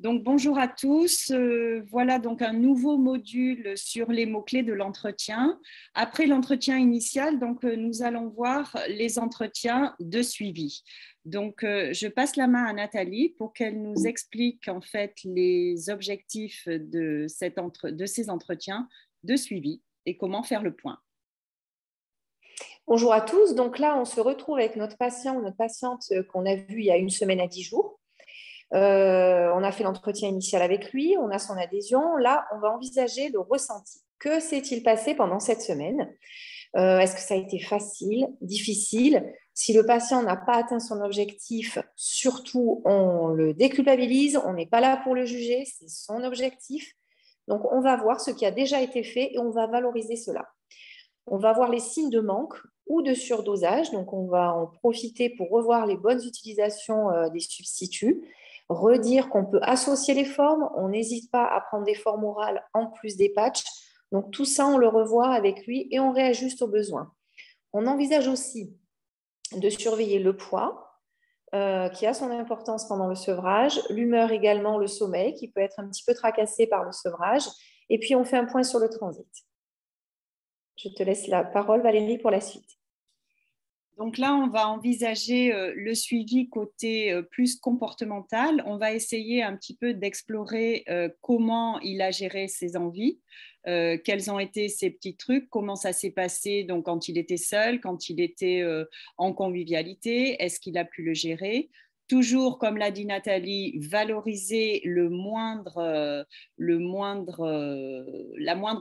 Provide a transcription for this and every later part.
Donc, bonjour à tous. Voilà donc un nouveau module sur les mots-clés de l'entretien. Après l'entretien initial, donc, nous allons voir les entretiens de suivi. Donc, je passe la main à Nathalie pour qu'elle nous explique en fait les objectifs de ces entretiens de suivi et comment faire le point. Bonjour à tous. Donc là, on se retrouve avec notre patient ou notre patiente qu'on a vu il y a une semaine à 10 jours. On a fait l'entretien initial avec lui, on a son adhésion. Là, on va envisager le ressenti. Que s'est-il passé pendant cette semaine? Est-ce que ça a été facile, difficile? Si le patient n'a pas atteint son objectif, surtout, on le déculpabilise, on n'est pas là pour le juger, c'est son objectif. Donc, on va voir ce qui a déjà été fait et on va valoriser cela. On va voir les signes de manque ou de surdosage. Donc, on va en profiter pour revoir les bonnes utilisations des substituts, redire qu'on peut associer les formes. On n'hésite pas à prendre des formes orales en plus des patchs. Donc, tout ça, on le revoit avec lui et on réajuste aux besoins. On envisage aussi de surveiller le poids, qui a son importance pendant le sevrage, l'humeur également, le sommeil, qui peut être un petit peu tracassé par le sevrage. Et puis, on fait un point sur le transit. Je te laisse la parole, Valérie, pour la suite. Donc là, on va envisager le suivi côté plus comportemental. On va essayer un petit peu d'explorer comment il a géré ses envies, quels ont été ses petits trucs, comment ça s'est passé donc, quand il était seul, quand il était en convivialité, est-ce qu'il a pu le gérer? Toujours, comme l'a dit Nathalie, valoriser la moindre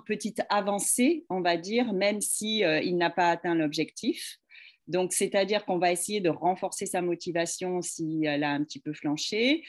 petite avancée, on va dire, même si il n'a pas atteint l'objectif. Donc, c'est-à-dire qu'on va essayer de renforcer sa motivation si elle a un petit peu flanché.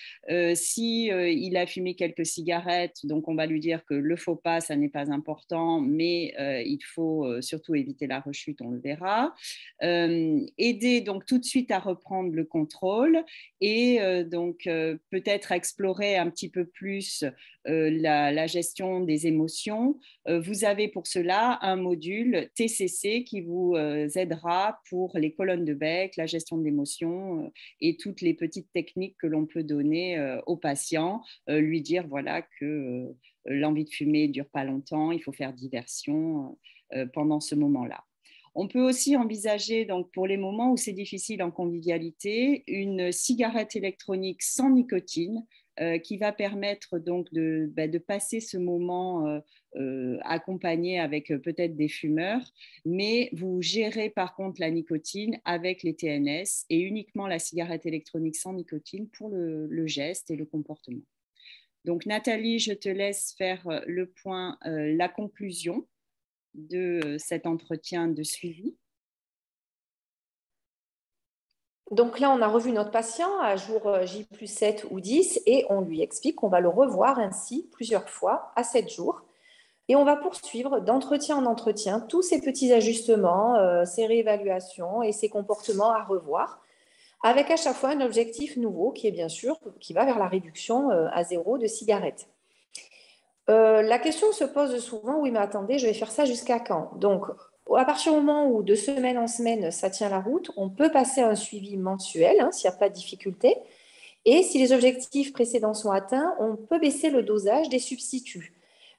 Si il a fumé quelques cigarettes, donc on va lui dire que le faux pas, ça n'est pas important, mais il faut surtout éviter la rechute, on le verra. Aider donc tout de suite à reprendre le contrôle et donc peut-être explorer un petit peu plus la gestion des émotions. Vous avez pour cela un module TCC qui vous aidera pour les colonnes de bec, la gestion de l'émotion et toutes les petites techniques que l'on peut donner aux patients, lui dire voilà que l'envie de fumer ne dure pas longtemps, il faut faire diversion pendant ce moment-là. On peut aussi envisager, donc, pour les moments où c'est difficile en convivialité, une cigarette électronique sans nicotine qui va permettre donc de passer ce moment accompagné avec peut-être des fumeurs, mais vous gérez par contre la nicotine avec les TNS et uniquement la cigarette électronique sans nicotine pour le geste et le comportement. Donc Nathalie, je te laisse faire le point, la conclusion de cet entretien de suivi. Donc là, on a revu notre patient à jour J+7 ou 10 et on lui explique qu'on va le revoir ainsi plusieurs fois à 7 jours. Et on va poursuivre d'entretien en entretien tous ces petits ajustements, ces réévaluations et ces comportements à revoir, avec à chaque fois un objectif nouveau qui est bien sûr qui va vers la réduction à zéro de cigarettes. La question se pose souvent, oui, mais attendez, je vais faire ça jusqu'à quand? Donc, à partir du moment où de semaine en semaine, ça tient la route, on peut passer à un suivi mensuel, hein, s'il n'y a pas de difficulté. Et si les objectifs précédents sont atteints, on peut baisser le dosage des substituts.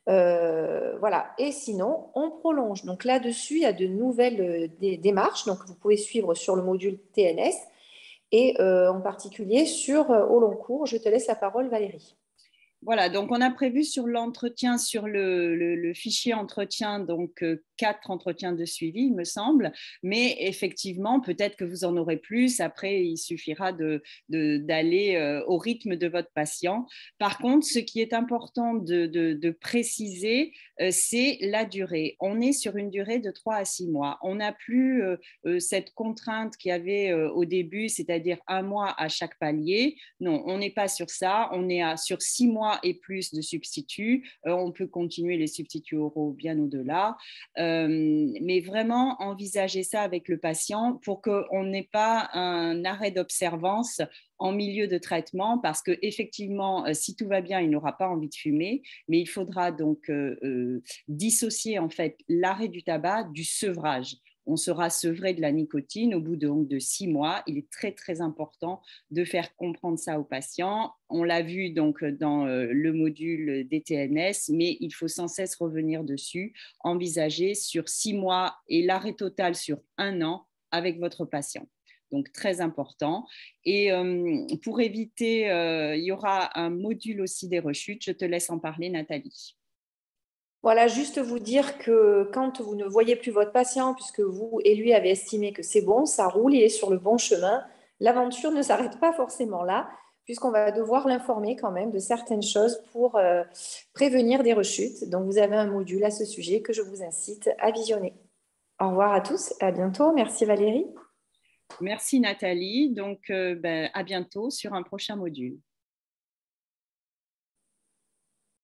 Voilà. Et sinon, on prolonge. Donc là-dessus, il y a de nouvelles démarches. Donc vous pouvez suivre sur le module TNS et en particulier sur au long cours. Je te laisse la parole, Valérie. Voilà, donc on a prévu sur l'entretien, sur le fichier entretien, donc 4 entretiens de suivi, il me semble, mais effectivement, peut-être que vous en aurez plus. Après, il suffira d'aller au rythme de votre patient. Par contre, ce qui est important de préciser, c'est la durée. On est sur une durée de 3 à 6 mois. On n'a plus cette contrainte qu'il y avait au début, c'est-à-dire 1 mois à chaque palier. Non, on n'est pas sur ça. On est sur 6 mois et plus de substituts. On peut continuer les substituts oraux bien au-delà. Mais vraiment envisager ça avec le patient pour qu'on n'ait pas un arrêt d'observance en milieu de traitement parce qu'effectivement, si tout va bien, il n'aura pas envie de fumer, mais il faudra donc dissocier en fait l'arrêt du tabac du sevrage. on sera sevré de la nicotine au bout de 6 mois. Il est très, très important de faire comprendre ça aux patients. On l'a vu donc dans le module des TNS, mais il faut sans cesse revenir dessus, envisager sur 6 mois et l'arrêt total sur 1 an avec votre patient. Donc, très important. Et pour éviter, il y aura un module aussi des rechutes. Je te laisse en parler, Nathalie. Voilà, juste vous dire que quand vous ne voyez plus votre patient, puisque vous et lui avez estimé que c'est bon, ça roule, il est sur le bon chemin, l'aventure ne s'arrête pas forcément là, puisqu'on va devoir l'informer quand même de certaines choses pour prévenir des rechutes. Donc, vous avez un module à ce sujet que je vous incite à visionner. Au revoir à tous, à bientôt. Merci Valérie. Merci, Nathalie. Donc, à bientôt sur un prochain module.